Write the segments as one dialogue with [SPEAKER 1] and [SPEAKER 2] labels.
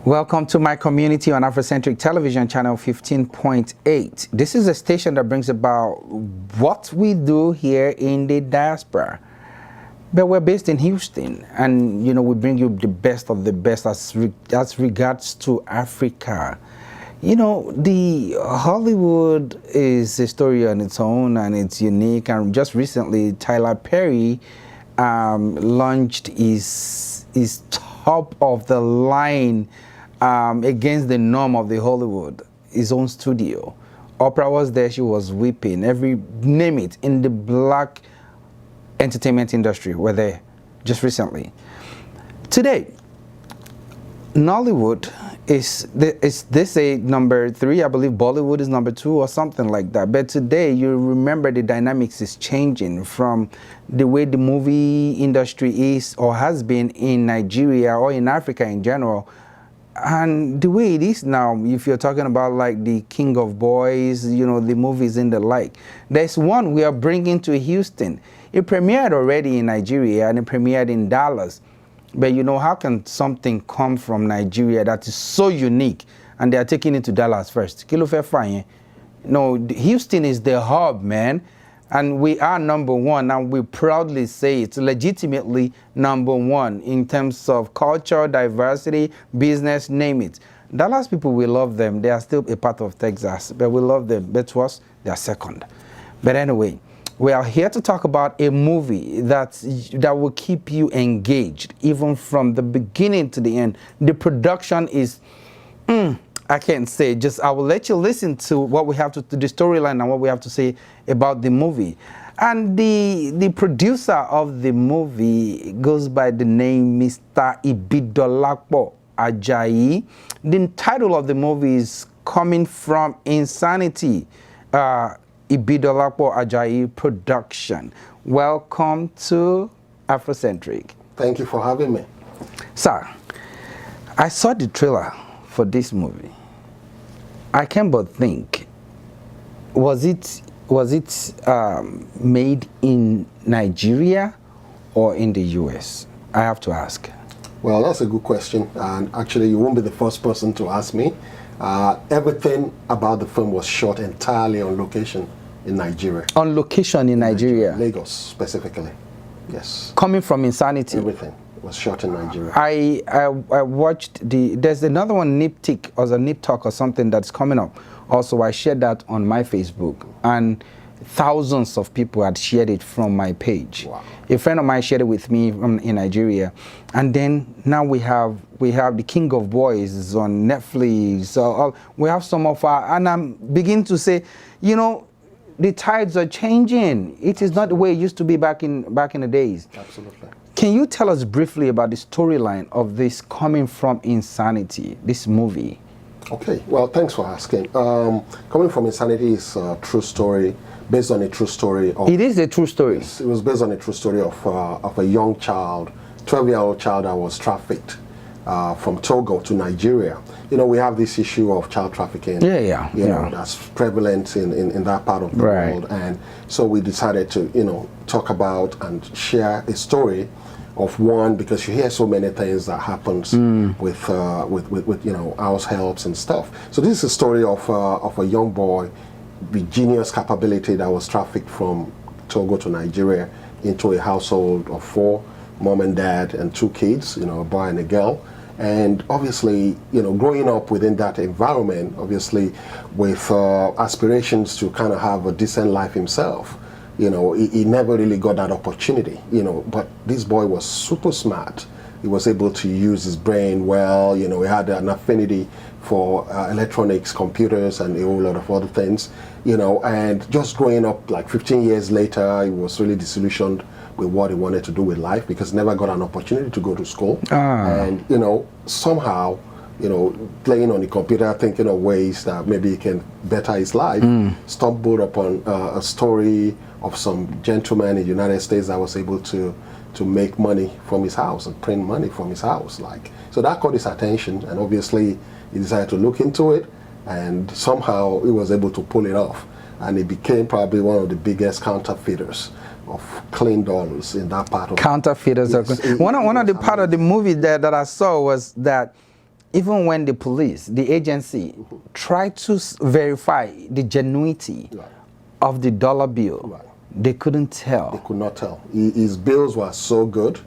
[SPEAKER 1] Welcome to my community on Afrocentric Television, channel 15.8. This is a station that brings about what we do here in the diaspora. But we're based in Houston, and we bring you the best of the best as regards to Africa. The Hollywood is a story on its own, and it's unique. And just recently, Tyler Perry launched his top of the line against the norm of the Hollywood, his own studio. Oprah was there, she was weeping. Name it, in the black entertainment industry were there just recently. Today, Nollywood is this a number 3? I believe Bollywood is number 2 or something like that. But today, you remember the dynamics is changing from the way the movie industry is or has been in Nigeria or in Africa in general. And the way it is now, if you're talking about like the King of Boys, the movies and the like, there's one we are bringing to Houston. It premiered already in Nigeria and it premiered in Dallas. But how can something come from Nigeria that is so unique and they are taking it to Dallas first? No, Houston is the hub, man. And we are number 1, and we proudly say it's legitimately number 1 in terms of culture, diversity, business, name it. Dallas people, we love them. They are still a part of Texas, but we love them. But to us, they are second. But anyway, we are here to talk about a movie that will keep you engaged, even from the beginning to the end. The production is... I can't say, I will let you listen to what we have to the storyline and what we have to say about the movie. And the producer of the movie goes by the name Mr. Ibidolapo Ajayi. The title of the movie is Coming From Insanity. Ibidolapo Ajayi production. Welcome to Afrocentric.
[SPEAKER 2] Thank you for having me.
[SPEAKER 1] Sir, I saw the trailer for this movie. I can't but think, was it made in Nigeria or in the US? I have to ask.
[SPEAKER 2] Well, that's a good question, and actually you won't be the first person to ask me. Everything about the film was shot entirely on location in Nigeria.
[SPEAKER 1] On location in Nigeria?
[SPEAKER 2] Lagos, specifically, yes.
[SPEAKER 1] Coming From Insanity?
[SPEAKER 2] Everything was shot in Nigeria.
[SPEAKER 1] I watched there's another one, Nip Talk or something that's coming up. Also, I shared that on my Facebook, and thousands of people had shared it from my page.
[SPEAKER 2] Wow.
[SPEAKER 1] A friend of mine shared it with me in Nigeria, and then now we have the King of Boys is on Netflix. So we have some of our, and I'm beginning to say, the tides are changing. It is not the way it used to be back in the days.
[SPEAKER 2] Absolutely.
[SPEAKER 1] Can you tell us briefly about the storyline of this Coming From Insanity, this movie?
[SPEAKER 2] Okay, well, thanks for asking. Coming From Insanity is a true story, based on a true story.
[SPEAKER 1] It is a true story?
[SPEAKER 2] Yes, it was based on a true story of a young child, 12-year-old child that was trafficked from Togo to Nigeria. We have this issue of child trafficking.
[SPEAKER 1] Yeah.
[SPEAKER 2] That's prevalent in that part of the world. And so we decided to, talk about and share a story of one, because you hear so many things that happens with house helps and stuff. So this is a story of a young boy with genius capability that was trafficked from Togo to Nigeria into a household of 4, mom and dad and 2 kids, a boy and a girl. And obviously, growing up within that environment, obviously with aspirations to kind of have a decent life himself, he never really got that opportunity, but this boy was super smart. He was able to use his brain well, he had an affinity for electronics, computers, and a whole lot of other things, and just growing up like 15 years later, he was really disillusioned with what he wanted to do with life because he never got an opportunity to go to school. And, somehow, playing on the computer, thinking of ways that maybe he can better his life, stumbled upon a story of some gentleman in the United States that was able to make money from his house and print money from his house. So that caught his attention, and obviously he decided to look into it, and somehow he was able to pull it off. And he became probably one of the biggest counterfeiters of clean dollars in that part of
[SPEAKER 1] counterfeiters.
[SPEAKER 2] Yes,
[SPEAKER 1] One of the part of the movie that I saw was that even when the police, the agency, tried to verify the genuinity of the dollar bill, they couldn't tell.
[SPEAKER 2] They could not tell. His bills were so good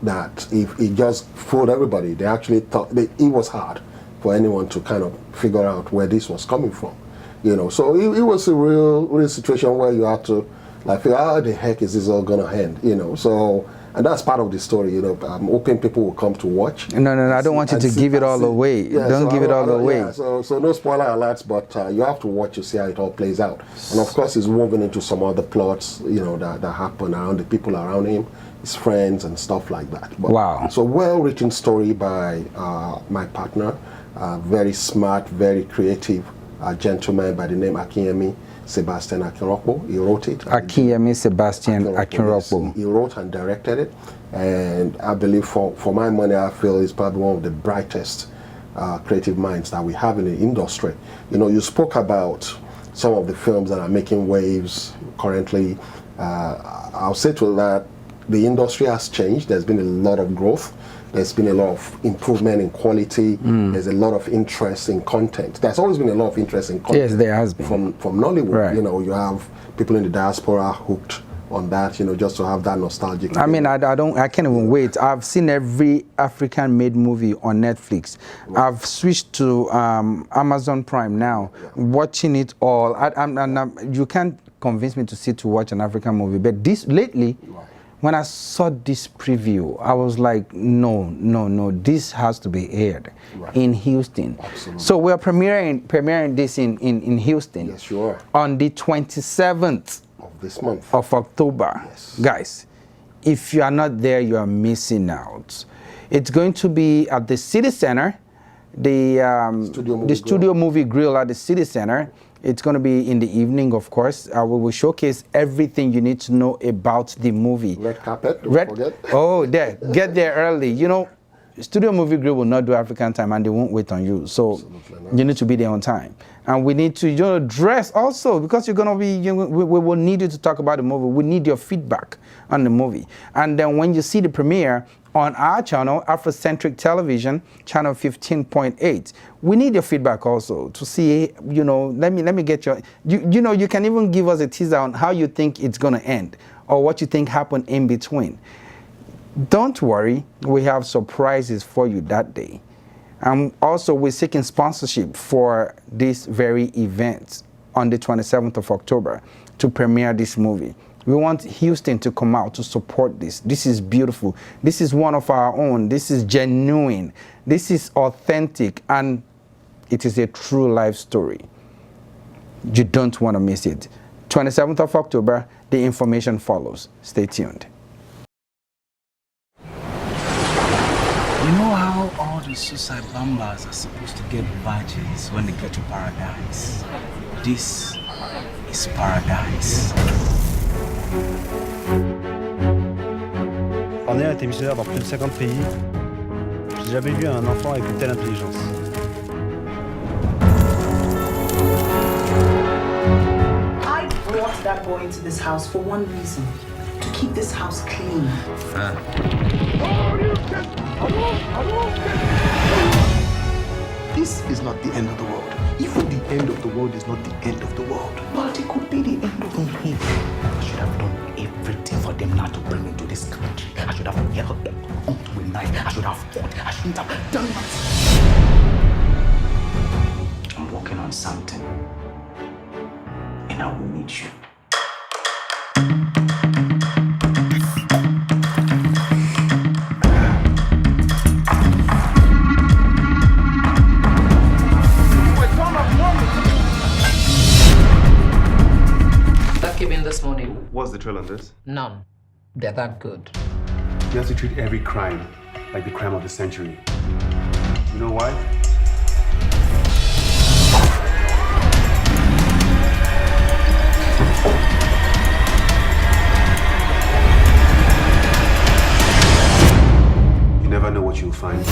[SPEAKER 2] that if he just fooled everybody, they actually thought it was hard for anyone to kind of figure out where this was coming from. So it was a real situation where you had to like figure out how the heck is this all gonna end, So, and that's part of the story, I'm hoping people will come to watch.
[SPEAKER 1] No, I don't want you to give it all away. Don't give it all away.
[SPEAKER 2] Yeah, so no spoiler alerts, but you have to watch to see how it all plays out. And of course, he's woven into some other plots, that happen around the people around him, his friends and stuff like that. But,
[SPEAKER 1] wow.
[SPEAKER 2] So well-written story by my partner, very smart, very creative gentleman by the name Akinyemi Sebastian Akinrokpo. He wrote it.
[SPEAKER 1] Akinyemi Sebastian Akinrokpo.
[SPEAKER 2] Yes, he wrote and directed it, and I believe for my money, I feel he's probably one of the brightest creative minds that we have in the industry. You spoke about some of the films that are making waves currently. I'll say to that, the industry has changed. There's been a lot of growth. There's been a lot of improvement in quality. There's a lot of interest in content. There's always been a lot of interest in content.
[SPEAKER 1] Yes, there has been.
[SPEAKER 2] From Nollywood.
[SPEAKER 1] Right.
[SPEAKER 2] You have people in the diaspora hooked on that, just to have that nostalgic.
[SPEAKER 1] I mean, I can't even wait. I've seen every African-made movie on Netflix. Right. I've switched to Amazon Prime now, watching it all. You can't convince me to watch an African movie, but this lately, when I saw this preview, I was like, no, this has to be aired in Houston.
[SPEAKER 2] Absolutely.
[SPEAKER 1] So we're premiering this in Houston.
[SPEAKER 2] Yes, you are.
[SPEAKER 1] On the 27th
[SPEAKER 2] of this month
[SPEAKER 1] of October.
[SPEAKER 2] Yes.
[SPEAKER 1] Guys, if you are not there, you are missing out. It's going to be at the City Center, the Studio Movie Grill at the City Center. It's going to be in the evening, of course. We will showcase everything you need to know about the movie.
[SPEAKER 2] Red carpet, don't forget.
[SPEAKER 1] Oh, get there early. Studio Movie Grill will not do African time, and they won't wait on you. So you need to be there on time. And we need to dress also, because you're going to be, we will need you to talk about the movie. We need your feedback on the movie. And then when you see the premiere on our channel, Afrocentric Television, channel 15.8, we need your feedback also to see, let me get your, you can even give us a teaser on how you think it's going to end or what you think happened in between. Don't worry, we have surprises for you that day. Also, we're seeking sponsorship for this very event on the 27th of October to premiere this movie. We want Houston to come out to support this. This is beautiful. This is one of our own. This is genuine. This is authentic, and it is a true life story. You don't want to miss it. 27th of October, the information follows. Stay tuned.
[SPEAKER 3] You know how all the suicide bombers are supposed to get badges when they get to paradise? This is paradise.
[SPEAKER 4] Cornéa a été missionnaire dans plus de 50 pays. J'ai jamais vu un enfant avec une telle intelligence.
[SPEAKER 5] I brought that boy into this house for one reason. To keep this house clean.
[SPEAKER 6] This is not the end of the world. Even the end of the world is not the end of the world.
[SPEAKER 5] But it could be the end of the world.
[SPEAKER 6] I should have done everything for them not to bring me to this country. I should have held them onto a knife. I should have fought. I shouldn't have done that.
[SPEAKER 3] I'm working on something, and I will need you.
[SPEAKER 7] This morning?
[SPEAKER 8] What's the trail on this?
[SPEAKER 7] None. They're that good.
[SPEAKER 8] You have to treat every crime like the crime of the century. You know why? You never know what you'll find.